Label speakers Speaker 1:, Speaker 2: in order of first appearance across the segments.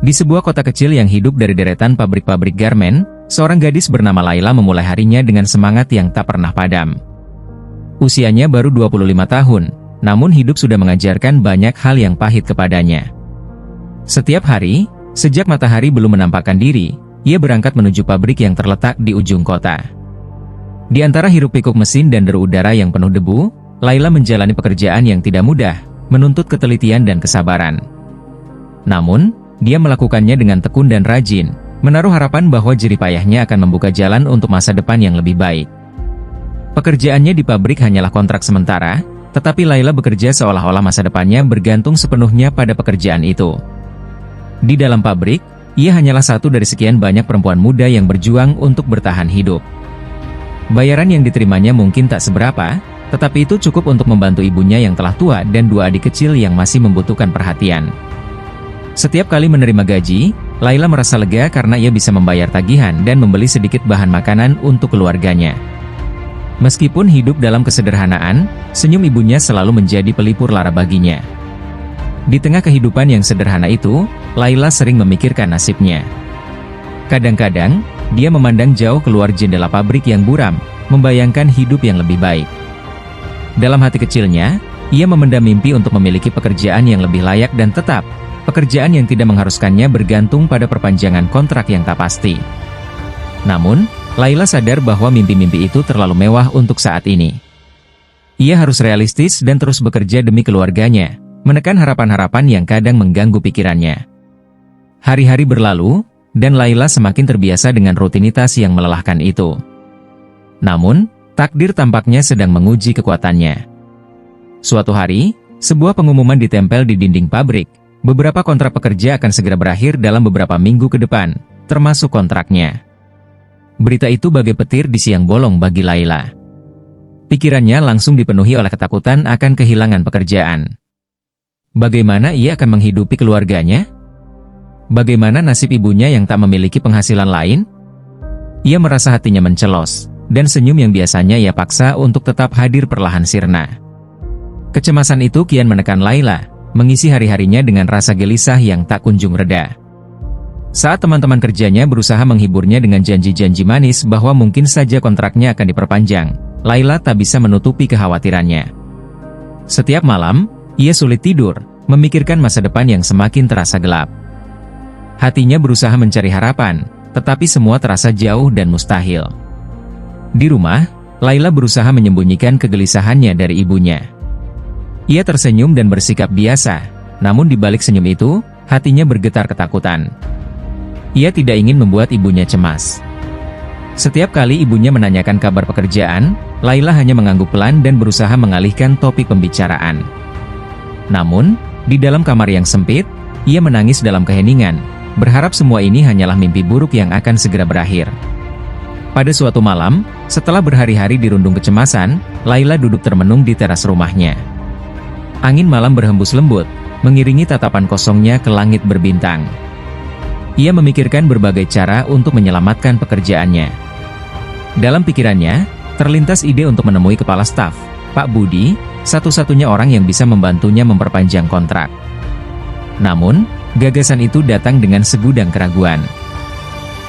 Speaker 1: Di sebuah kota kecil yang hidup dari deretan pabrik-pabrik garmen, seorang gadis bernama Laila memulai harinya dengan semangat yang tak pernah padam. Usianya baru 25 tahun, namun hidup sudah mengajarkan banyak hal yang pahit kepadanya. Setiap hari, sejak matahari belum menampakkan diri, ia berangkat menuju pabrik yang terletak di ujung kota. Di antara hiruk-pikuk mesin dan deru udara yang penuh debu, Laila menjalani pekerjaan yang tidak mudah, menuntut ketelitian dan kesabaran. Namun, dia melakukannya dengan tekun dan rajin, menaruh harapan bahwa jerih payahnya akan membuka jalan untuk masa depan yang lebih baik. Pekerjaannya di pabrik hanyalah kontrak sementara, tetapi Laila bekerja seolah-olah masa depannya bergantung sepenuhnya pada pekerjaan itu. Di dalam pabrik, ia hanyalah satu dari sekian banyak perempuan muda yang berjuang untuk bertahan hidup. Bayaran yang diterimanya mungkin tak seberapa, tetapi itu cukup untuk membantu ibunya yang telah tua dan dua adik kecil yang masih membutuhkan perhatian. Setiap kali menerima gaji, Laila merasa lega karena ia bisa membayar tagihan dan membeli sedikit bahan makanan untuk keluarganya. Meskipun hidup dalam kesederhanaan, senyum ibunya selalu menjadi pelipur lara baginya. Di tengah kehidupan yang sederhana itu, Laila sering memikirkan nasibnya. Kadang-kadang, dia memandang jauh keluar jendela pabrik yang buram, membayangkan hidup yang lebih baik. Dalam hati kecilnya, ia memendam mimpi untuk memiliki pekerjaan yang lebih layak dan tetap, pekerjaan yang tidak mengharuskannya bergantung pada perpanjangan kontrak yang tak pasti. Namun, Laila sadar bahwa mimpi-mimpi itu terlalu mewah untuk saat ini. Ia harus realistis dan terus bekerja demi keluarganya, menekan harapan-harapan yang kadang mengganggu pikirannya. Hari-hari berlalu, dan Laila semakin terbiasa dengan rutinitas yang melelahkan itu. Namun, takdir tampaknya sedang menguji kekuatannya. Suatu hari, sebuah pengumuman ditempel di dinding pabrik. Beberapa kontrak pekerja akan segera berakhir dalam beberapa minggu ke depan, termasuk kontraknya. Berita itu bagai petir di siang bolong bagi Laila. Pikirannya langsung dipenuhi oleh ketakutan akan kehilangan pekerjaan. Bagaimana ia akan menghidupi keluarganya? Bagaimana nasib ibunya yang tak memiliki penghasilan lain? Ia merasa hatinya mencelos, dan senyum yang biasanya ia paksa untuk tetap hadir perlahan sirna. Kecemasan itu kian menekan Laila, mengisi hari-harinya dengan rasa gelisah yang tak kunjung reda. Saat teman-teman kerjanya berusaha menghiburnya dengan janji-janji manis bahwa mungkin saja kontraknya akan diperpanjang, Laila tak bisa menutupi kekhawatirannya. Setiap malam, ia sulit tidur, memikirkan masa depan yang semakin terasa gelap. Hatinya berusaha mencari harapan, tetapi semua terasa jauh dan mustahil. Di rumah, Laila berusaha menyembunyikan kegelisahannya dari ibunya. Ia tersenyum dan bersikap biasa, namun di balik senyum itu, hatinya bergetar ketakutan. Ia tidak ingin membuat ibunya cemas. Setiap kali ibunya menanyakan kabar pekerjaan, Laila hanya mengangguk pelan dan berusaha mengalihkan topik pembicaraan. Namun, di dalam kamar yang sempit, ia menangis dalam keheningan, berharap semua ini hanyalah mimpi buruk yang akan segera berakhir. Pada suatu malam, setelah berhari-hari dirundung kecemasan, Laila duduk termenung di teras rumahnya. Angin malam berhembus lembut, mengiringi tatapan kosongnya ke langit berbintang. Ia memikirkan berbagai cara untuk menyelamatkan pekerjaannya. Dalam pikirannya, terlintas ide untuk menemui kepala staf, Pak Budi, satu-satunya orang yang bisa membantunya memperpanjang kontrak. Namun, gagasan itu datang dengan segudang keraguan.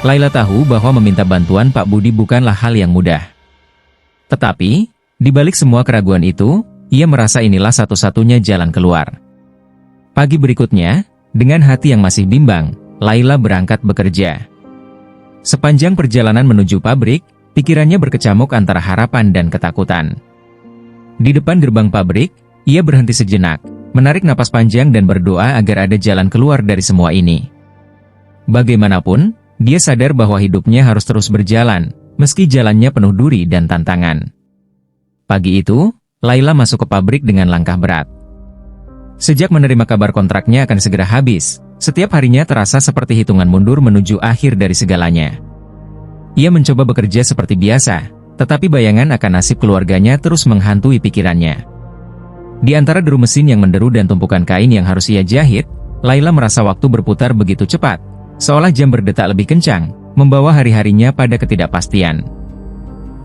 Speaker 1: Laila tahu bahwa meminta bantuan Pak Budi bukanlah hal yang mudah. Tetapi, di balik semua keraguan itu, ia merasa inilah satu-satunya jalan keluar. Pagi berikutnya, dengan hati yang masih bimbang, Laila berangkat bekerja. Sepanjang perjalanan menuju pabrik, pikirannya berkecamuk antara harapan dan ketakutan. Di depan gerbang pabrik, ia berhenti sejenak, menarik napas panjang dan berdoa agar ada jalan keluar dari semua ini. Bagaimanapun, dia sadar bahwa hidupnya harus terus berjalan, meski jalannya penuh duri dan tantangan. Pagi itu, Laila masuk ke pabrik dengan langkah berat. Sejak menerima kabar kontraknya akan segera habis, setiap harinya terasa seperti hitungan mundur menuju akhir dari segalanya. Ia mencoba bekerja seperti biasa, tetapi bayangan akan nasib keluarganya terus menghantui pikirannya. Di antara deru mesin yang menderu dan tumpukan kain yang harus ia jahit, Laila merasa waktu berputar begitu cepat, seolah jam berdetak lebih kencang, membawa hari-harinya pada ketidakpastian.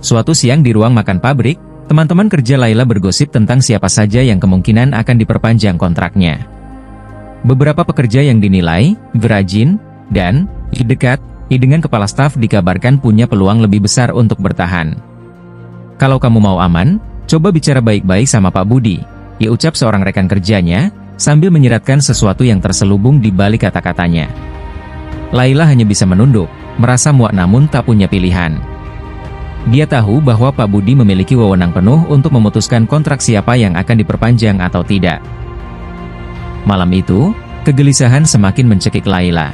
Speaker 1: Suatu siang di ruang makan pabrik, teman-teman kerja Laila bergosip tentang siapa saja yang kemungkinan akan diperpanjang kontraknya. Beberapa pekerja yang dinilai rajin dan dekat dengan kepala staf dikabarkan punya peluang lebih besar untuk bertahan. "Kalau kamu mau aman, coba bicara baik-baik sama Pak Budi," ucap seorang rekan kerjanya, sambil menyiratkan sesuatu yang terselubung di balik kata-katanya. Laila hanya bisa menunduk, merasa muak namun tak punya pilihan. Dia tahu bahwa Pak Budi memiliki wewenang penuh untuk memutuskan kontrak siapa yang akan diperpanjang atau tidak. Malam itu, kegelisahan semakin mencekik Laila.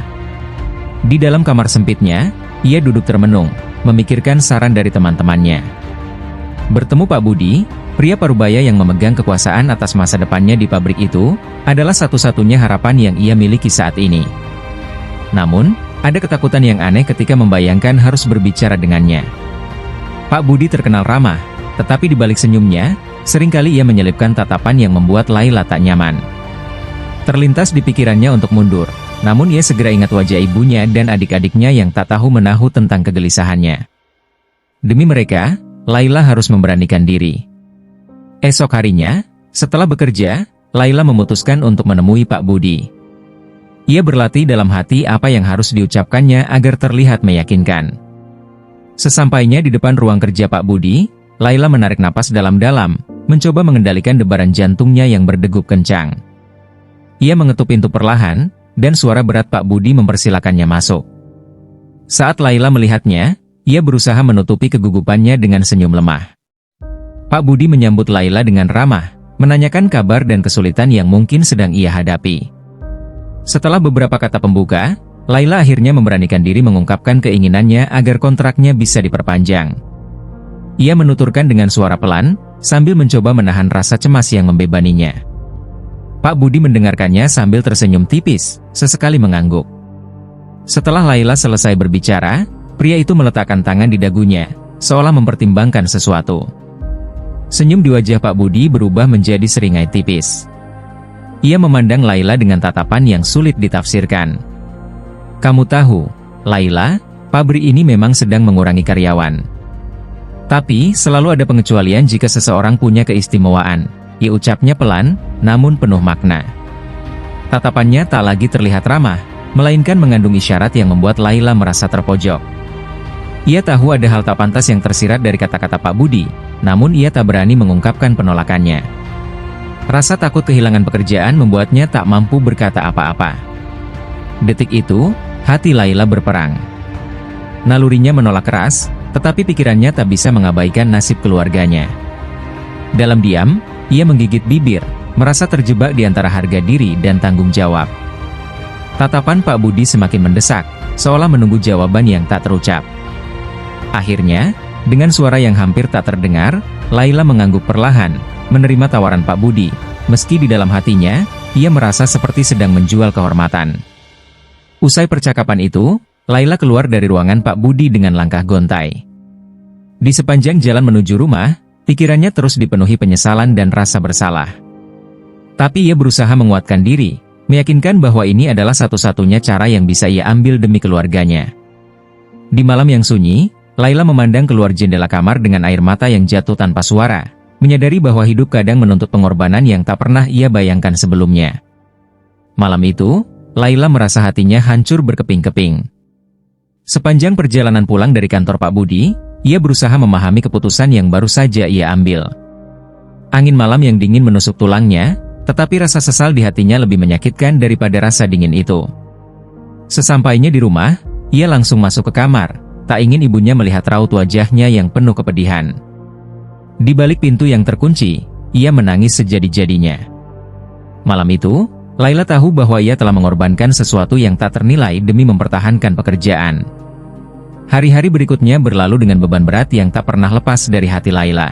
Speaker 1: Di dalam kamar sempitnya, ia duduk termenung, memikirkan saran dari teman-temannya. Bertemu Pak Budi, pria parubaya yang memegang kekuasaan atas masa depannya di pabrik itu, adalah satu-satunya harapan yang ia miliki saat ini. Namun, ada ketakutan yang aneh ketika membayangkan harus berbicara dengannya. Pak Budi terkenal ramah, tetapi di balik senyumnya, seringkali ia menyelipkan tatapan yang membuat Laila tak nyaman. Terlintas di pikirannya untuk mundur, namun ia segera ingat wajah ibunya dan adik-adiknya yang tak tahu menahu tentang kegelisahannya. Demi mereka, Laila harus memberanikan diri. Esok harinya, setelah bekerja, Laila memutuskan untuk menemui Pak Budi. Ia berlatih dalam hati apa yang harus diucapkannya agar terlihat meyakinkan. Sesampainya di depan ruang kerja Pak Budi, Laila menarik napas dalam-dalam, mencoba mengendalikan debaran jantungnya yang berdegup kencang. Ia mengetuk pintu perlahan, dan suara berat Pak Budi mempersilakannya masuk. Saat Laila melihatnya, ia berusaha menutupi kegugupannya dengan senyum lemah. Pak Budi menyambut Laila dengan ramah, menanyakan kabar dan kesulitan yang mungkin sedang ia hadapi. Setelah beberapa kata pembuka, Laila akhirnya memberanikan diri mengungkapkan keinginannya agar kontraknya bisa diperpanjang. Ia menuturkan dengan suara pelan, sambil mencoba menahan rasa cemas yang membebaninya. Pak Budi mendengarkannya sambil tersenyum tipis, sesekali mengangguk. Setelah Laila selesai berbicara, pria itu meletakkan tangan di dagunya, seolah mempertimbangkan sesuatu. Senyum di wajah Pak Budi berubah menjadi seringai tipis. Ia memandang Laila dengan tatapan yang sulit ditafsirkan. "Kamu tahu, Laila, pabrik ini memang sedang mengurangi karyawan. Tapi, selalu ada pengecualian jika seseorang punya keistimewaan," ia ucapnya pelan, namun penuh makna. Tatapannya tak lagi terlihat ramah, melainkan mengandung isyarat yang membuat Laila merasa terpojok. Ia tahu ada hal tak pantas yang tersirat dari kata-kata Pak Budi, namun ia tak berani mengungkapkan penolakannya. Rasa takut kehilangan pekerjaan membuatnya tak mampu berkata apa-apa. Detik itu, hati Laila berperang. Nalurinya menolak keras, tetapi pikirannya tak bisa mengabaikan nasib keluarganya. Dalam diam, ia menggigit bibir, merasa terjebak di antara harga diri dan tanggung jawab. Tatapan Pak Budi semakin mendesak, seolah menunggu jawaban yang tak terucap. Akhirnya, dengan suara yang hampir tak terdengar, Laila mengangguk perlahan, menerima tawaran Pak Budi, meski di dalam hatinya, ia merasa seperti sedang menjual kehormatan. Usai percakapan itu, Laila keluar dari ruangan Pak Budi dengan langkah gontai. Di sepanjang jalan menuju rumah, pikirannya terus dipenuhi penyesalan dan rasa bersalah. Tapi ia berusaha menguatkan diri, meyakinkan bahwa ini adalah satu-satunya cara yang bisa ia ambil demi keluarganya. Di malam yang sunyi, Laila memandang keluar jendela kamar dengan air mata yang jatuh tanpa suara, menyadari bahwa hidup kadang menuntut pengorbanan yang tak pernah ia bayangkan sebelumnya. Malam itu, Laila merasa hatinya hancur berkeping-keping. Sepanjang perjalanan pulang dari kantor Pak Budi, ia berusaha memahami keputusan yang baru saja ia ambil. Angin malam yang dingin menusuk tulangnya, tetapi rasa sesal di hatinya lebih menyakitkan daripada rasa dingin itu. Sesampainya di rumah, ia langsung masuk ke kamar, tak ingin ibunya melihat raut wajahnya yang penuh kepedihan. Di balik pintu yang terkunci, ia menangis sejadi-jadinya. Malam itu, Laila tahu bahwa ia telah mengorbankan sesuatu yang tak ternilai demi mempertahankan pekerjaan. Hari-hari berikutnya berlalu dengan beban berat yang tak pernah lepas dari hati Laila.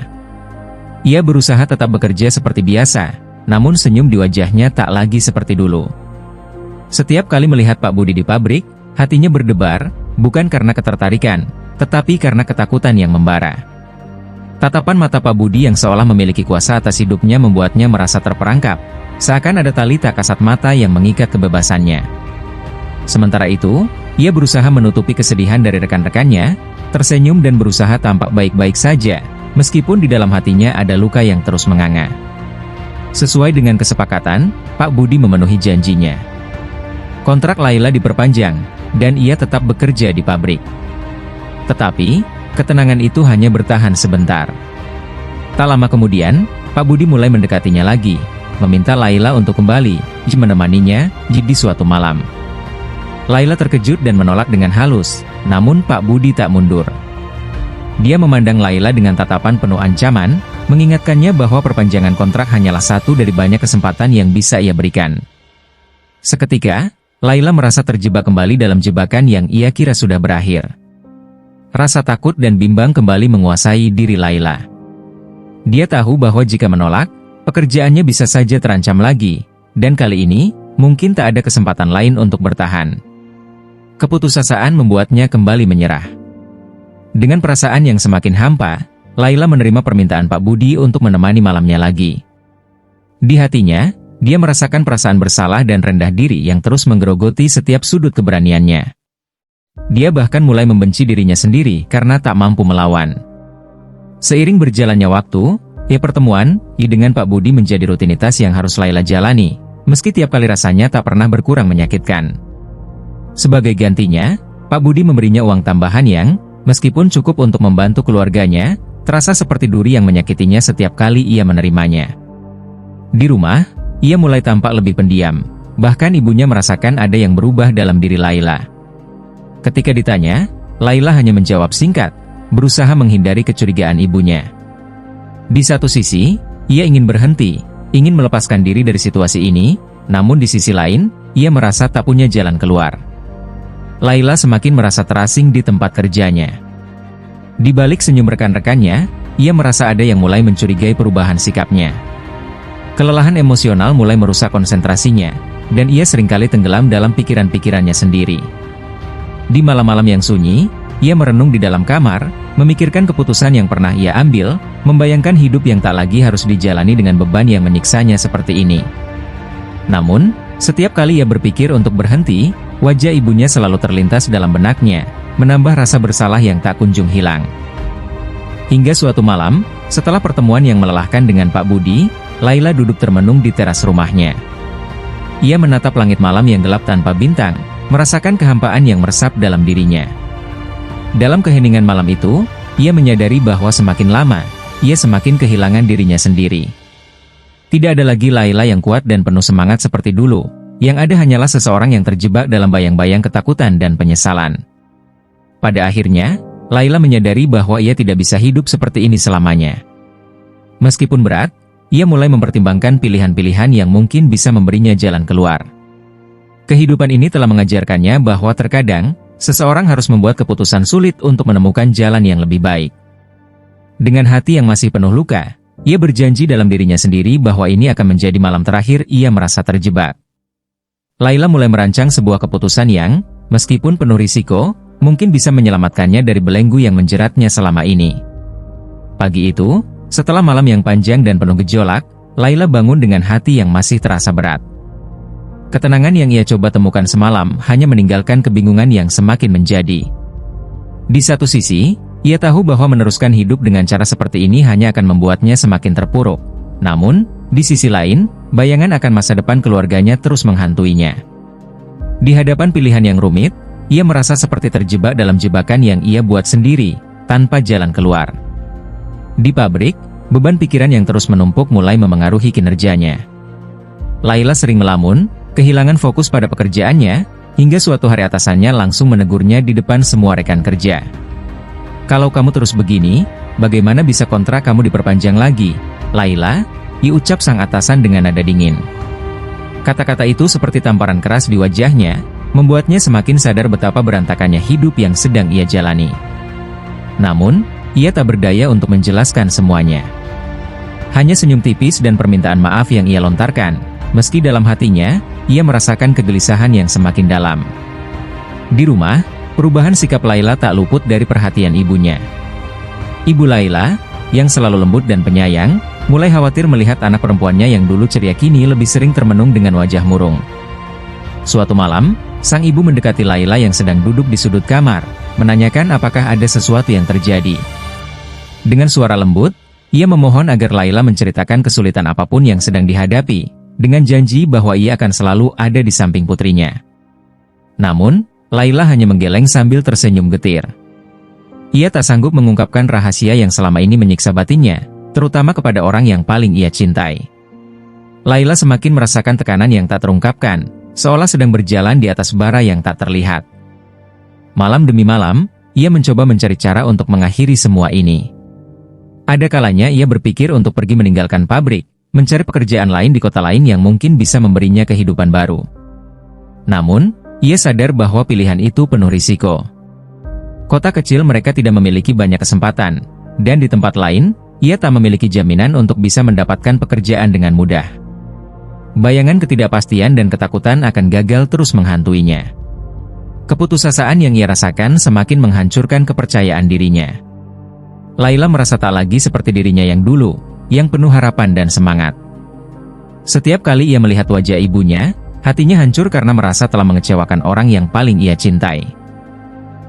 Speaker 1: Ia berusaha tetap bekerja seperti biasa, namun senyum di wajahnya tak lagi seperti dulu. Setiap kali melihat Pak Budi di pabrik, hatinya berdebar, bukan karena ketertarikan, tetapi karena ketakutan yang membara. Tatapan mata Pak Budi yang seolah memiliki kuasa atas hidupnya membuatnya merasa terperangkap, seakan ada tali tak kasat mata yang mengikat kebebasannya. Sementara itu, ia berusaha menutupi kesedihan dari rekan-rekannya, tersenyum dan berusaha tampak baik-baik saja, meskipun di dalam hatinya ada luka yang terus menganga. Sesuai dengan kesepakatan, Pak Budi memenuhi janjinya. Kontrak Laila diperpanjang, dan ia tetap bekerja di pabrik. Tetapi, ketenangan itu hanya bertahan sebentar. Tak lama kemudian, Pak Budi mulai mendekatinya lagi, meminta Laila untuk kembali, menemaninya di suatu malam. Laila terkejut dan menolak dengan halus, namun Pak Budi tak mundur. Dia memandang Laila dengan tatapan penuh ancaman, mengingatkannya bahwa perpanjangan kontrak hanyalah satu dari banyak kesempatan yang bisa ia berikan. Seketika, Laila merasa terjebak kembali dalam jebakan yang ia kira sudah berakhir. Rasa takut dan bimbang kembali menguasai diri Laila. Dia tahu bahwa jika menolak, pekerjaannya bisa saja terancam lagi, dan kali ini, mungkin tak ada kesempatan lain untuk bertahan. Keputusasaan membuatnya kembali menyerah. Dengan perasaan yang semakin hampa, Laila menerima permintaan Pak Budi untuk menemani malamnya lagi. Di hatinya, dia merasakan perasaan bersalah dan rendah diri yang terus menggerogoti setiap sudut keberaniannya. Dia bahkan mulai membenci dirinya sendiri karena tak mampu melawan. Seiring berjalannya waktu, pertemuan dengan Pak Budi menjadi rutinitas yang harus Laila jalani, meski tiap kali rasanya tak pernah berkurang menyakitkan. Sebagai gantinya, Pak Budi memberinya uang tambahan yang, meskipun cukup untuk membantu keluarganya, terasa seperti duri yang menyakitinya setiap kali ia menerimanya. Di rumah, ia mulai tampak lebih pendiam, bahkan ibunya merasakan ada yang berubah dalam diri Laila. Ketika ditanya, Laila hanya menjawab singkat, berusaha menghindari kecurigaan ibunya. Di satu sisi, ia ingin berhenti, ingin melepaskan diri dari situasi ini, namun di sisi lain, ia merasa tak punya jalan keluar. Laila semakin merasa terasing di tempat kerjanya. Di balik senyum rekan-rekannya, ia merasa ada yang mulai mencurigai perubahan sikapnya. Kelelahan emosional mulai merusak konsentrasinya, dan ia seringkali tenggelam dalam pikiran-pikirannya sendiri. Di malam-malam yang sunyi, ia merenung di dalam kamar, memikirkan keputusan yang pernah ia ambil, membayangkan hidup yang tak lagi harus dijalani dengan beban yang menyiksanya seperti ini. Namun, setiap kali ia berpikir untuk berhenti, wajah ibunya selalu terlintas dalam benaknya, menambah rasa bersalah yang tak kunjung hilang. Hingga suatu malam, setelah pertemuan yang melelahkan dengan Pak Budi, Laila duduk termenung di teras rumahnya. Ia menatap langit malam yang gelap tanpa bintang, merasakan kehampaan yang meresap dalam dirinya. Dalam keheningan malam itu, ia menyadari bahwa semakin lama, ia semakin kehilangan dirinya sendiri. Tidak ada lagi Laila yang kuat dan penuh semangat seperti dulu, yang ada hanyalah seseorang yang terjebak dalam bayang-bayang ketakutan dan penyesalan. Pada akhirnya, Laila menyadari bahwa ia tidak bisa hidup seperti ini selamanya. Meskipun berat, ia mulai mempertimbangkan pilihan-pilihan yang mungkin bisa memberinya jalan keluar. Kehidupan ini telah mengajarkannya bahwa terkadang, seseorang harus membuat keputusan sulit untuk menemukan jalan yang lebih baik. Dengan hati yang masih penuh luka, ia berjanji dalam dirinya sendiri bahwa ini akan menjadi malam terakhir ia merasa terjebak. Laila mulai merancang sebuah keputusan yang, meskipun penuh risiko, mungkin bisa menyelamatkannya dari belenggu yang menjeratnya selama ini. Pagi itu, setelah malam yang panjang dan penuh gejolak, Laila bangun dengan hati yang masih terasa berat. Ketenangan yang ia coba temukan semalam hanya meninggalkan kebingungan yang semakin menjadi. Di satu sisi, ia tahu bahwa meneruskan hidup dengan cara seperti ini hanya akan membuatnya semakin terpuruk. Namun, di sisi lain, bayangan akan masa depan keluarganya terus menghantuinya. Di hadapan pilihan yang rumit, ia merasa seperti terjebak dalam jebakan yang ia buat sendiri, tanpa jalan keluar. Di pabrik, beban pikiran yang terus menumpuk mulai memengaruhi kinerjanya. Laila sering melamun, kehilangan fokus pada pekerjaannya, hingga suatu hari atasannya langsung menegurnya di depan semua rekan kerja. "Kalau kamu terus begini, bagaimana bisa kontrak kamu diperpanjang lagi, Laila?" diucap sang atasan dengan nada dingin. Kata-kata itu seperti tamparan keras di wajahnya, membuatnya semakin sadar betapa berantakannya hidup yang sedang ia jalani. Namun, ia tak berdaya untuk menjelaskan semuanya. Hanya senyum tipis dan permintaan maaf yang ia lontarkan, meski dalam hatinya, ia merasakan kegelisahan yang semakin dalam. Di rumah, perubahan sikap Laila tak luput dari perhatian ibunya. Ibu Laila, yang selalu lembut dan penyayang, mulai khawatir melihat anak perempuannya yang dulu ceria kini lebih sering termenung dengan wajah murung. Suatu malam, sang ibu mendekati Laila yang sedang duduk di sudut kamar, menanyakan apakah ada sesuatu yang terjadi. Dengan suara lembut, ia memohon agar Laila menceritakan kesulitan apapun yang sedang dihadapi, dengan janji bahwa ia akan selalu ada di samping putrinya. Namun, Laila hanya menggeleng sambil tersenyum getir. Ia tak sanggup mengungkapkan rahasia yang selama ini menyiksa batinnya, terutama kepada orang yang paling ia cintai. Laila semakin merasakan tekanan yang tak terungkapkan, seolah sedang berjalan di atas bara yang tak terlihat. Malam demi malam, ia mencoba mencari cara untuk mengakhiri semua ini. Ada kalanya ia berpikir untuk pergi meninggalkan pabrik, mencari pekerjaan lain di kota lain yang mungkin bisa memberinya kehidupan baru. Namun, ia sadar bahwa pilihan itu penuh risiko. Kota kecil mereka tidak memiliki banyak kesempatan, dan di tempat lain, ia tak memiliki jaminan untuk bisa mendapatkan pekerjaan dengan mudah. Bayangan ketidakpastian dan ketakutan akan gagal terus menghantuinya. Keputusasaan yang ia rasakan semakin menghancurkan kepercayaan dirinya. Laila merasa tak lagi seperti dirinya yang dulu, yang penuh harapan dan semangat. Setiap kali ia melihat wajah ibunya, hatinya hancur karena merasa telah mengecewakan orang yang paling ia cintai.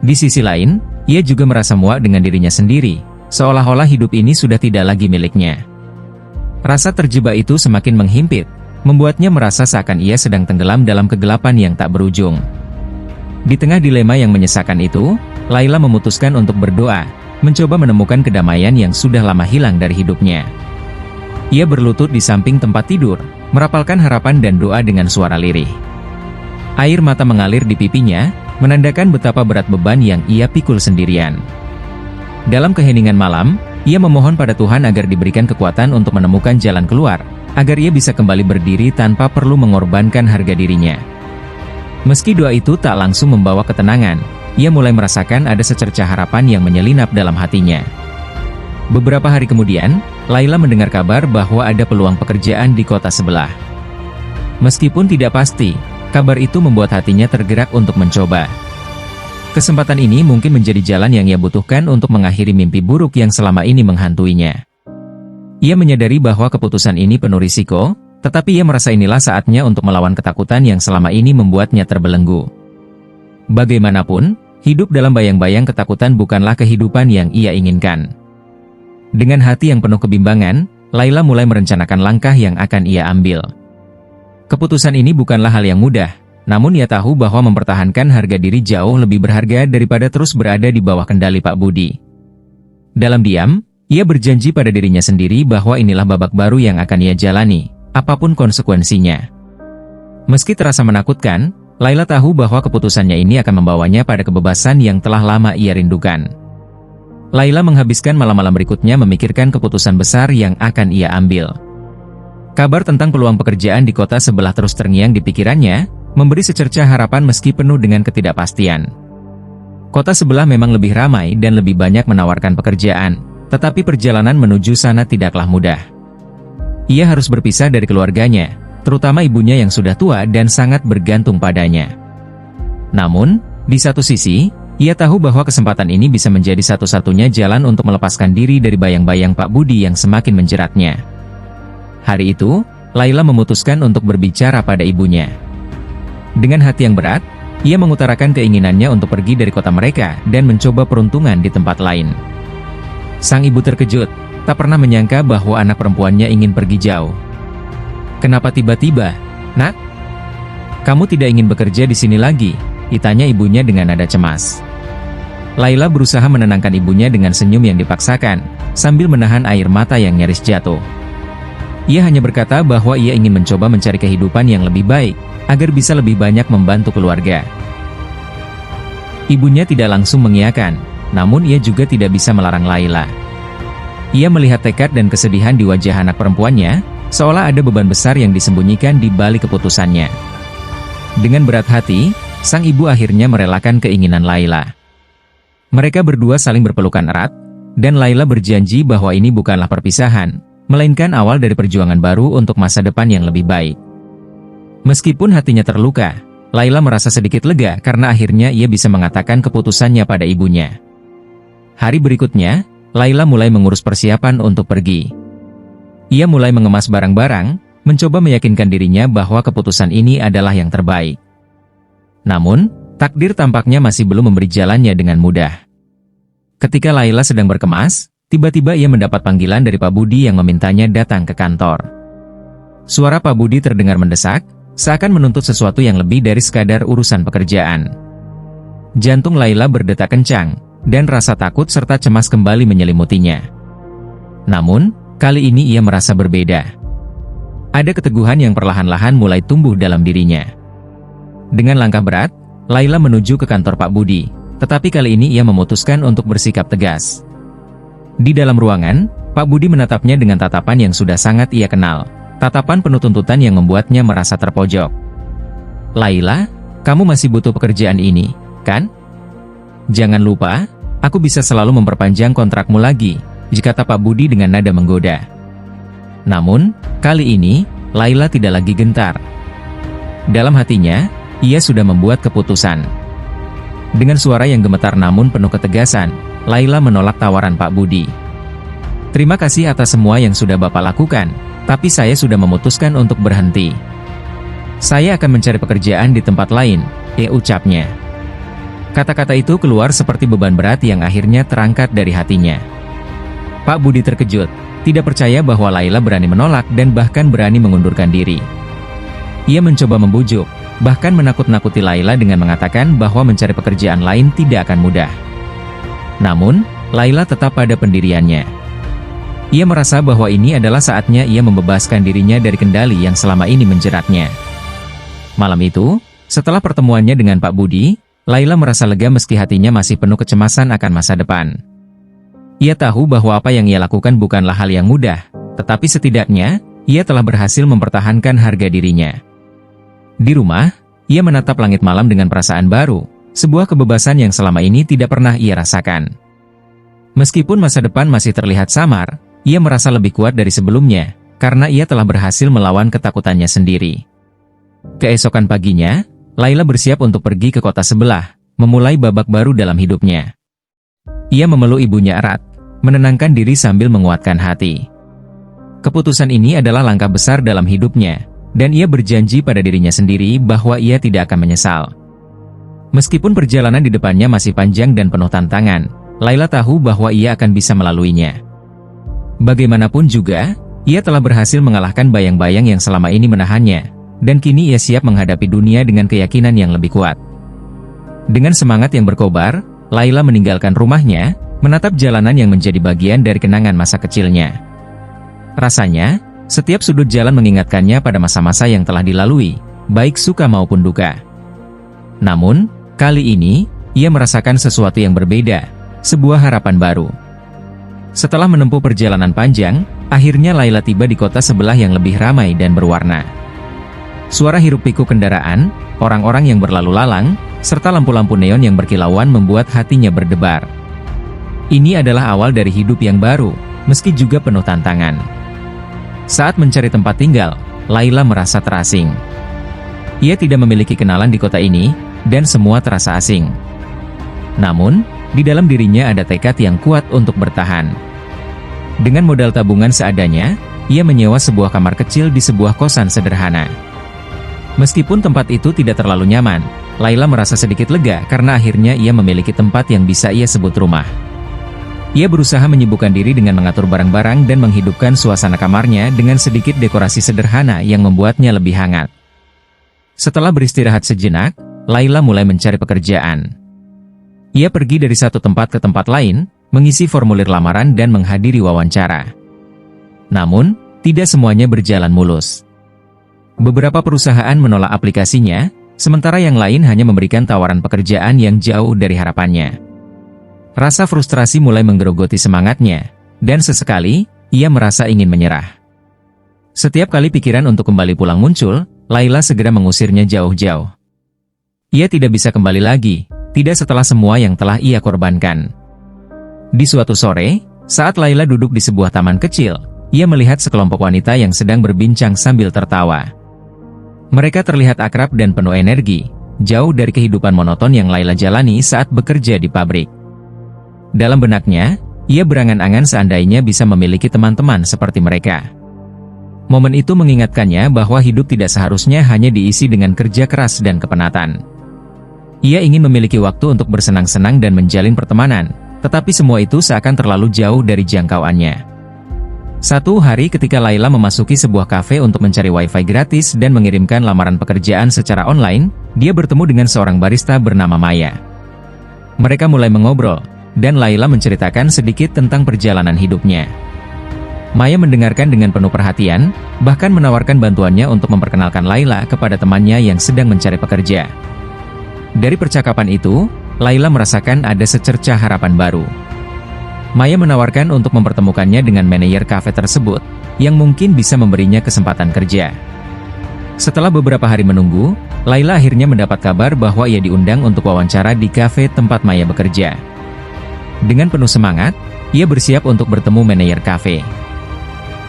Speaker 1: Di sisi lain, ia juga merasa muak dengan dirinya sendiri, seolah-olah hidup ini sudah tidak lagi miliknya. Rasa terjebak itu semakin menghimpit, membuatnya merasa seakan ia sedang tenggelam dalam kegelapan yang tak berujung. Di tengah dilema yang menyesakan itu, Laila memutuskan untuk berdoa, mencoba menemukan kedamaian yang sudah lama hilang dari hidupnya. Ia berlutut di samping tempat tidur, merapalkan harapan dan doa dengan suara lirih. Air mata mengalir di pipinya, menandakan betapa berat beban yang ia pikul sendirian. Dalam keheningan malam, ia memohon pada Tuhan agar diberikan kekuatan untuk menemukan jalan keluar, agar ia bisa kembali berdiri tanpa perlu mengorbankan harga dirinya. Meski doa itu tak langsung membawa ketenangan, ia mulai merasakan ada secercah harapan yang menyelinap dalam hatinya. Beberapa hari kemudian, Laila mendengar kabar bahwa ada peluang pekerjaan di kota sebelah. Meskipun tidak pasti, kabar itu membuat hatinya tergerak untuk mencoba. Kesempatan ini mungkin menjadi jalan yang ia butuhkan untuk mengakhiri mimpi buruk yang selama ini menghantuinya. Ia menyadari bahwa keputusan ini penuh risiko, tetapi ia merasa inilah saatnya untuk melawan ketakutan yang selama ini membuatnya terbelenggu. Bagaimanapun, hidup dalam bayang-bayang ketakutan bukanlah kehidupan yang ia inginkan. Dengan hati yang penuh kebimbangan, Laila mulai merencanakan langkah yang akan ia ambil. Keputusan ini bukanlah hal yang mudah, namun ia tahu bahwa mempertahankan harga diri jauh lebih berharga daripada terus berada di bawah kendali Pak Budi. Dalam diam, ia berjanji pada dirinya sendiri bahwa inilah babak baru yang akan ia jalani, apapun konsekuensinya. Meski terasa menakutkan, Laila tahu bahwa keputusannya ini akan membawanya pada kebebasan yang telah lama ia rindukan. Laila menghabiskan malam-malam berikutnya memikirkan keputusan besar yang akan ia ambil. Kabar tentang peluang pekerjaan di kota sebelah terus terngiang di pikirannya, memberi secercah harapan meski penuh dengan ketidakpastian. Kota sebelah memang lebih ramai dan lebih banyak menawarkan pekerjaan, tetapi perjalanan menuju sana tidaklah mudah. Ia harus berpisah dari keluarganya, terutama ibunya yang sudah tua dan sangat bergantung padanya. Namun, di satu sisi, ia tahu bahwa kesempatan ini bisa menjadi satu-satunya jalan untuk melepaskan diri dari bayang-bayang Pak Budi yang semakin menjeratnya. Hari itu, Laila memutuskan untuk berbicara pada ibunya. Dengan hati yang berat, ia mengutarakan keinginannya untuk pergi dari kota mereka dan mencoba peruntungan di tempat lain. Sang ibu terkejut, tak pernah menyangka bahwa anak perempuannya ingin pergi jauh. "Kenapa tiba-tiba, Nak? Kamu tidak ingin bekerja di sini lagi?" ditanya ibunya dengan nada cemas. Laila berusaha menenangkan ibunya dengan senyum yang dipaksakan, sambil menahan air mata yang nyaris jatuh. Ia hanya berkata bahwa ia ingin mencoba mencari kehidupan yang lebih baik, agar bisa lebih banyak membantu keluarga. Ibunya tidak langsung mengiyakan, namun ia juga tidak bisa melarang Laila. Ia melihat tekad dan kesedihan di wajah anak perempuannya, seolah ada beban besar yang disembunyikan di balik keputusannya. Dengan berat hati, sang ibu akhirnya merelakan keinginan Laila. Mereka berdua saling berpelukan erat, dan Laila berjanji bahwa ini bukanlah perpisahan, melainkan awal dari perjuangan baru untuk masa depan yang lebih baik. Meskipun hatinya terluka, Laila merasa sedikit lega karena akhirnya ia bisa mengatakan keputusannya pada ibunya. Hari berikutnya, Laila mulai mengurus persiapan untuk pergi. Ia mulai mengemas barang-barang, mencoba meyakinkan dirinya bahwa keputusan ini adalah yang terbaik. Namun, takdir tampaknya masih belum memberi jalannya dengan mudah. Ketika Laila sedang berkemas, tiba-tiba ia mendapat panggilan dari Pak Budi yang memintanya datang ke kantor. Suara Pak Budi terdengar mendesak, seakan menuntut sesuatu yang lebih dari sekadar urusan pekerjaan. Jantung Laila berdetak kencang, dan rasa takut serta cemas kembali menyelimutinya. Namun, kali ini ia merasa berbeda. Ada keteguhan yang perlahan-lahan mulai tumbuh dalam dirinya. Dengan langkah berat, Laila menuju ke kantor Pak Budi, tetapi kali ini ia memutuskan untuk bersikap tegas. Di dalam ruangan, Pak Budi menatapnya dengan tatapan yang sudah sangat ia kenal, tatapan penuh tuntutan yang membuatnya merasa terpojok. "Laila, kamu masih butuh pekerjaan ini, kan? Jangan lupa, aku bisa selalu memperpanjang kontrakmu lagi," kata Pak Budi dengan nada menggoda. Namun, kali ini, Laila tidak lagi gentar. Dalam hatinya, ia sudah membuat keputusan. Dengan suara yang gemetar namun penuh ketegasan, Laila menolak tawaran Pak Budi. "Terima kasih atas semua yang sudah Bapak lakukan, tapi saya sudah memutuskan untuk berhenti. Saya akan mencari pekerjaan di tempat lain," ucapnya. Kata-kata itu keluar seperti beban berat yang akhirnya terangkat dari hatinya. Pak Budi terkejut, tidak percaya bahwa Laila berani menolak dan bahkan berani mengundurkan diri. Ia mencoba membujuk, bahkan menakut-nakuti Laila dengan mengatakan bahwa mencari pekerjaan lain tidak akan mudah. Namun, Laila tetap pada pendiriannya. Ia merasa bahwa ini adalah saatnya ia membebaskan dirinya dari kendali yang selama ini menjeratnya. Malam itu, setelah pertemuannya dengan Pak Budi, Laila merasa lega meski hatinya masih penuh kecemasan akan masa depan. Ia tahu bahwa apa yang ia lakukan bukanlah hal yang mudah, tetapi setidaknya, ia telah berhasil mempertahankan harga dirinya. Di rumah, ia menatap langit malam dengan perasaan baru, sebuah kebebasan yang selama ini tidak pernah ia rasakan. Meskipun masa depan masih terlihat samar, ia merasa lebih kuat dari sebelumnya, karena ia telah berhasil melawan ketakutannya sendiri. Keesokan paginya, Laila bersiap untuk pergi ke kota sebelah, memulai babak baru dalam hidupnya. Ia memeluk ibunya erat, menenangkan diri sambil menguatkan hati. Keputusan ini adalah langkah besar dalam hidupnya, dan ia berjanji pada dirinya sendiri bahwa ia tidak akan menyesal. Meskipun perjalanan di depannya masih panjang dan penuh tantangan, Laila tahu bahwa ia akan bisa melaluinya. Bagaimanapun juga, ia telah berhasil mengalahkan bayang-bayang yang selama ini menahannya, dan kini ia siap menghadapi dunia dengan keyakinan yang lebih kuat. Dengan semangat yang berkobar, Laila meninggalkan rumahnya, menatap jalanan yang menjadi bagian dari kenangan masa kecilnya. Rasanya, setiap sudut jalan mengingatkannya pada masa-masa yang telah dilalui, baik suka maupun duka. Namun, kali ini, ia merasakan sesuatu yang berbeda, sebuah harapan baru. Setelah menempuh perjalanan panjang, akhirnya Laila tiba di kota sebelah yang lebih ramai dan berwarna. Suara hiruk-pikuk kendaraan, orang-orang yang berlalu lalang, serta lampu-lampu neon yang berkilauan membuat hatinya berdebar. Ini adalah awal dari hidup yang baru, meski juga penuh tantangan. Saat mencari tempat tinggal, Laila merasa terasing. Ia tidak memiliki kenalan di kota ini, dan semua terasa asing. Namun, di dalam dirinya ada tekad yang kuat untuk bertahan. Dengan modal tabungan seadanya, ia menyewa sebuah kamar kecil di sebuah kosan sederhana. Meskipun tempat itu tidak terlalu nyaman, Laila merasa sedikit lega karena akhirnya ia memiliki tempat yang bisa ia sebut rumah. Ia berusaha menyibukkan diri dengan mengatur barang-barang dan menghidupkan suasana kamarnya dengan sedikit dekorasi sederhana yang membuatnya lebih hangat. Setelah beristirahat sejenak, Laila mulai mencari pekerjaan. Ia pergi dari satu tempat ke tempat lain, mengisi formulir lamaran dan menghadiri wawancara. Namun, tidak semuanya berjalan mulus. Beberapa perusahaan menolak aplikasinya, sementara yang lain hanya memberikan tawaran pekerjaan yang jauh dari harapannya. Rasa frustrasi mulai menggerogoti semangatnya, dan sesekali, ia merasa ingin menyerah. Setiap kali pikiran untuk kembali pulang muncul, Laila segera mengusirnya jauh-jauh. Ia tidak bisa kembali lagi, tidak setelah semua yang telah ia korbankan. Di suatu sore, saat Laila duduk di sebuah taman kecil, ia melihat sekelompok wanita yang sedang berbincang sambil tertawa. Mereka terlihat akrab dan penuh energi, jauh dari kehidupan monoton yang Laila jalani saat bekerja di pabrik. Dalam benaknya, ia berangan-angan seandainya bisa memiliki teman-teman seperti mereka. Momen itu mengingatkannya bahwa hidup tidak seharusnya hanya diisi dengan kerja keras dan kepenatan. Ia ingin memiliki waktu untuk bersenang-senang dan menjalin pertemanan, tetapi semua itu seakan terlalu jauh dari jangkauannya. Suatu hari ketika Laila memasuki sebuah kafe untuk mencari wifi gratis dan mengirimkan lamaran pekerjaan secara online, dia bertemu dengan seorang barista bernama Maya. Mereka mulai mengobrol, dan Laila menceritakan sedikit tentang perjalanan hidupnya. Maya mendengarkan dengan penuh perhatian, bahkan menawarkan bantuannya untuk memperkenalkan Laila kepada temannya yang sedang mencari pekerja. Dari percakapan itu, Laila merasakan ada secercah harapan baru. Maya menawarkan untuk mempertemukannya dengan manajer kafe tersebut, yang mungkin bisa memberinya kesempatan kerja. Setelah beberapa hari menunggu, Laila akhirnya mendapat kabar bahwa ia diundang untuk wawancara di kafe tempat Maya bekerja. Dengan penuh semangat, ia bersiap untuk bertemu manajer kafe.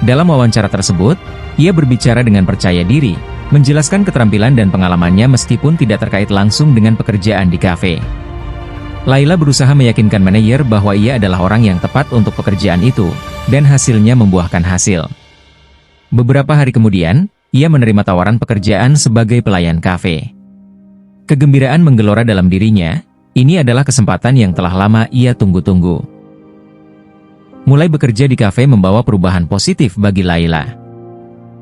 Speaker 1: Dalam wawancara tersebut, ia berbicara dengan percaya diri, menjelaskan keterampilan dan pengalamannya meskipun tidak terkait langsung dengan pekerjaan di kafe. Laila berusaha meyakinkan manajer bahwa ia adalah orang yang tepat untuk pekerjaan itu, dan hasilnya membuahkan hasil. Beberapa hari kemudian, ia menerima tawaran pekerjaan sebagai pelayan kafe. Kegembiraan menggelora dalam dirinya, ini adalah kesempatan yang telah lama ia tunggu-tunggu. Mulai bekerja di kafe membawa perubahan positif bagi Laila.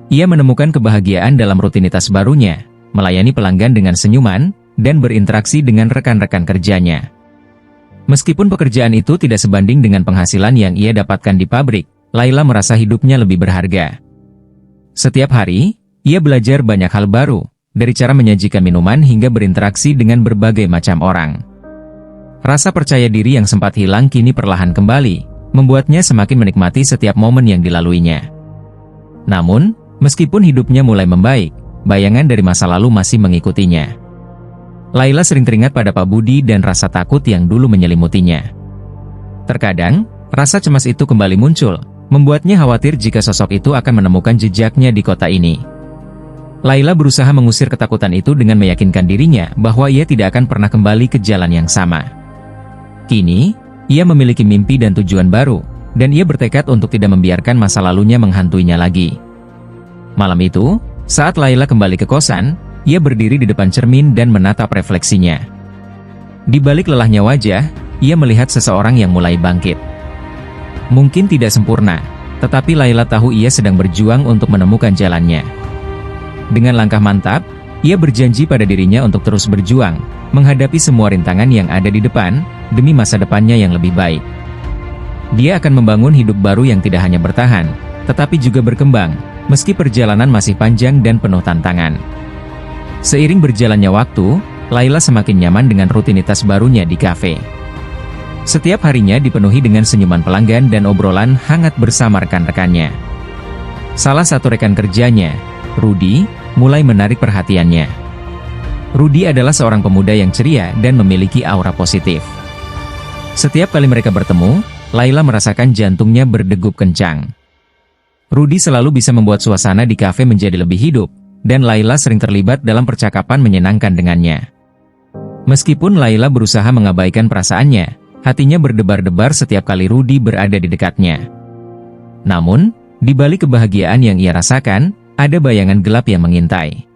Speaker 1: Ia menemukan kebahagiaan dalam rutinitas barunya, melayani pelanggan dengan senyuman, dan berinteraksi dengan rekan-rekan kerjanya. Meskipun pekerjaan itu tidak sebanding dengan penghasilan yang ia dapatkan di pabrik, Laila merasa hidupnya lebih berharga. Setiap hari, ia belajar banyak hal baru, dari cara menyajikan minuman hingga berinteraksi dengan berbagai macam orang. Rasa percaya diri yang sempat hilang kini perlahan kembali, membuatnya semakin menikmati setiap momen yang dilaluinya. Namun, meskipun hidupnya mulai membaik, bayangan dari masa lalu masih mengikutinya. Laila sering teringat pada Pak Budi dan rasa takut yang dulu menyelimutinya. Terkadang, rasa cemas itu kembali muncul, membuatnya khawatir jika sosok itu akan menemukan jejaknya di kota ini. Laila berusaha mengusir ketakutan itu dengan meyakinkan dirinya bahwa ia tidak akan pernah kembali ke jalan yang sama. Kini, ia memiliki mimpi dan tujuan baru, dan ia bertekad untuk tidak membiarkan masa lalunya menghantuinya lagi. Malam itu, saat Laila kembali ke kosan, ia berdiri di depan cermin dan menatap refleksinya. Di balik lelahnya wajah, ia melihat seseorang yang mulai bangkit. Mungkin tidak sempurna, tetapi Laila tahu ia sedang berjuang untuk menemukan jalannya. Dengan langkah mantap, ia berjanji pada dirinya untuk terus berjuang, menghadapi semua rintangan yang ada di depan, demi masa depannya yang lebih baik. Dia akan membangun hidup baru yang tidak hanya bertahan, tetapi juga berkembang, meski perjalanan masih panjang dan penuh tantangan. Seiring berjalannya waktu, Laila semakin nyaman dengan rutinitas barunya di kafe. Setiap harinya dipenuhi dengan senyuman pelanggan dan obrolan hangat bersama rekan-rekannya. Salah satu rekan kerjanya, Rudy, mulai menarik perhatiannya. Rudy adalah seorang pemuda yang ceria dan memiliki aura positif. Setiap kali mereka bertemu, Laila merasakan jantungnya berdegup kencang. Rudy selalu bisa membuat suasana di kafe menjadi lebih hidup, dan Laila sering terlibat dalam percakapan menyenangkan dengannya. Meskipun Laila berusaha mengabaikan perasaannya, hatinya berdebar-debar setiap kali Rudy berada di dekatnya. Namun, di balik kebahagiaan yang ia rasakan, ada bayangan gelap yang mengintai.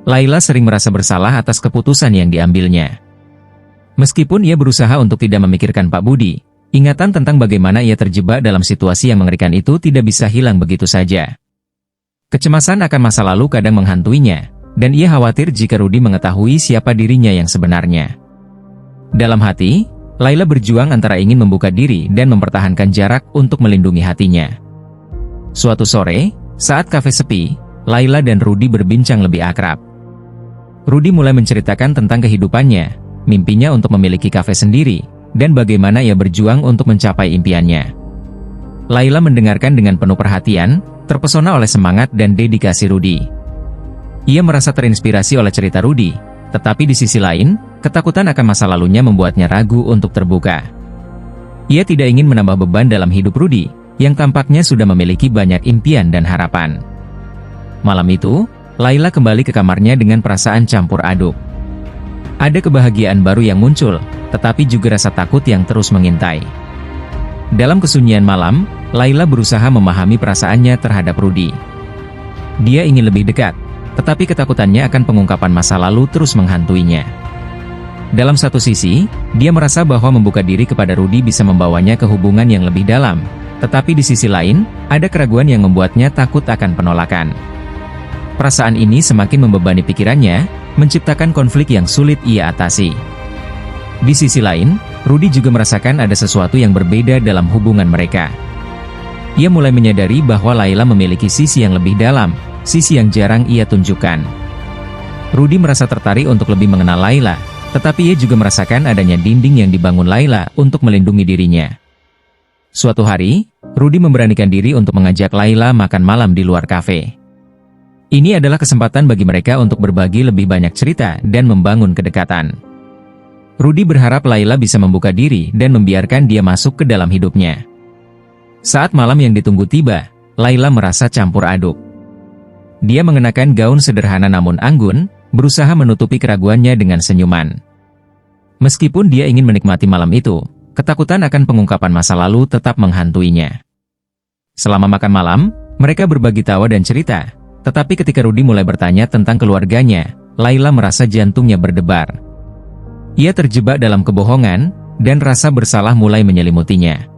Speaker 1: Laila sering merasa bersalah atas keputusan yang diambilnya. Meskipun ia berusaha untuk tidak memikirkan Pak Budi, ingatan tentang bagaimana ia terjebak dalam situasi yang mengerikan itu tidak bisa hilang begitu saja. Kecemasan akan masa lalu kadang menghantuinya, dan ia khawatir jika Rudy mengetahui siapa dirinya yang sebenarnya. Dalam hati, Laila berjuang antara ingin membuka diri dan mempertahankan jarak untuk melindungi hatinya. Suatu sore, saat kafe sepi, Laila dan Rudy berbincang lebih akrab. Rudy mulai menceritakan tentang kehidupannya, mimpinya untuk memiliki kafe sendiri, dan bagaimana ia berjuang untuk mencapai impiannya. Laila mendengarkan dengan penuh perhatian, terpesona oleh semangat dan dedikasi Rudy. Ia merasa terinspirasi oleh cerita Rudy, tetapi di sisi lain, ketakutan akan masa lalunya membuatnya ragu untuk terbuka. Ia tidak ingin menambah beban dalam hidup Rudy, yang tampaknya sudah memiliki banyak impian dan harapan. Malam itu, Laila kembali ke kamarnya dengan perasaan campur aduk. Ada kebahagiaan baru yang muncul, tetapi juga rasa takut yang terus mengintai. Dalam kesunyian malam, Laila berusaha memahami perasaannya terhadap Rudy. Dia ingin lebih dekat, tetapi ketakutannya akan pengungkapan masa lalu terus menghantuinya. Dalam satu sisi, dia merasa bahwa membuka diri kepada Rudy bisa membawanya ke hubungan yang lebih dalam. Tetapi di sisi lain, ada keraguan yang membuatnya takut akan penolakan. Perasaan ini semakin membebani pikirannya, menciptakan konflik yang sulit ia atasi. Di sisi lain, Rudy juga merasakan ada sesuatu yang berbeda dalam hubungan mereka. Ia mulai menyadari bahwa Layla memiliki sisi yang lebih dalam, sisi yang jarang ia tunjukkan. Rudy merasa tertarik untuk lebih mengenal Layla, tetapi ia juga merasakan adanya dinding yang dibangun Layla untuk melindungi dirinya. Suatu hari, Rudy memberanikan diri untuk mengajak Layla makan malam di luar kafe. Ini adalah kesempatan bagi mereka untuk berbagi lebih banyak cerita dan membangun kedekatan. Rudy berharap Layla bisa membuka diri dan membiarkan dia masuk ke dalam hidupnya. Saat malam yang ditunggu tiba, Layla merasa campur aduk. Dia mengenakan gaun sederhana namun anggun, berusaha menutupi keraguannya dengan senyuman. Meskipun dia ingin menikmati malam itu, ketakutan akan pengungkapan masa lalu tetap menghantuinya. Selama makan malam, mereka berbagi tawa dan cerita, tetapi ketika Rudy mulai bertanya tentang keluarganya, Layla merasa jantungnya berdebar. Ia terjebak dalam kebohongan, dan rasa bersalah mulai menyelimutinya.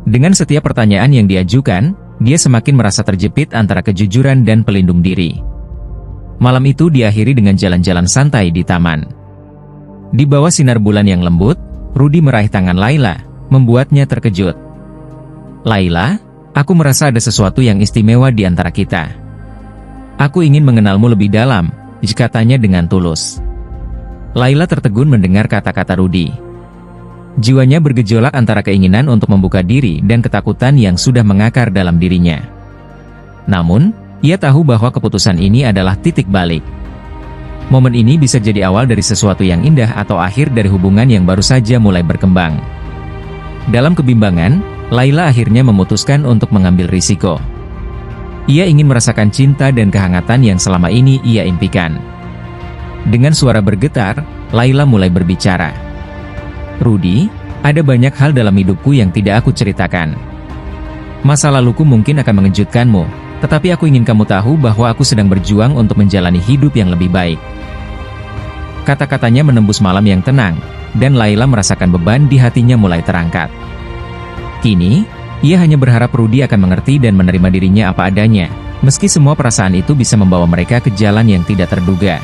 Speaker 1: Dengan setiap pertanyaan yang diajukan, dia semakin merasa terjepit antara kejujuran dan pelindung diri. Malam itu diakhiri dengan jalan-jalan santai di taman. Di bawah sinar bulan yang lembut, Rudy meraih tangan Layla, membuatnya terkejut. "Layla, aku merasa ada sesuatu yang istimewa di antara kita. Aku ingin mengenalmu lebih dalam," katanya dengan tulus. Layla tertegun mendengar kata-kata Rudy. Jiwanya bergejolak antara keinginan untuk membuka diri dan ketakutan yang sudah mengakar dalam dirinya. Namun, ia tahu bahwa keputusan ini adalah titik balik. Momen ini bisa jadi awal dari sesuatu yang indah atau akhir dari hubungan yang baru saja mulai berkembang. Dalam kebimbangan, Layla akhirnya memutuskan untuk mengambil risiko. Ia ingin merasakan cinta dan kehangatan yang selama ini ia impikan. Dengan suara bergetar, Layla mulai berbicara. "Rudy, ada banyak hal dalam hidupku yang tidak aku ceritakan. Masa laluku mungkin akan mengejutkanmu, tetapi aku ingin kamu tahu bahwa aku sedang berjuang untuk menjalani hidup yang lebih baik." Kata-katanya menembus malam yang tenang, dan Layla merasakan beban di hatinya mulai terangkat. Kini, ia hanya berharap Rudy akan mengerti dan menerima dirinya apa adanya, meski semua perasaan itu bisa membawa mereka ke jalan yang tidak terduga.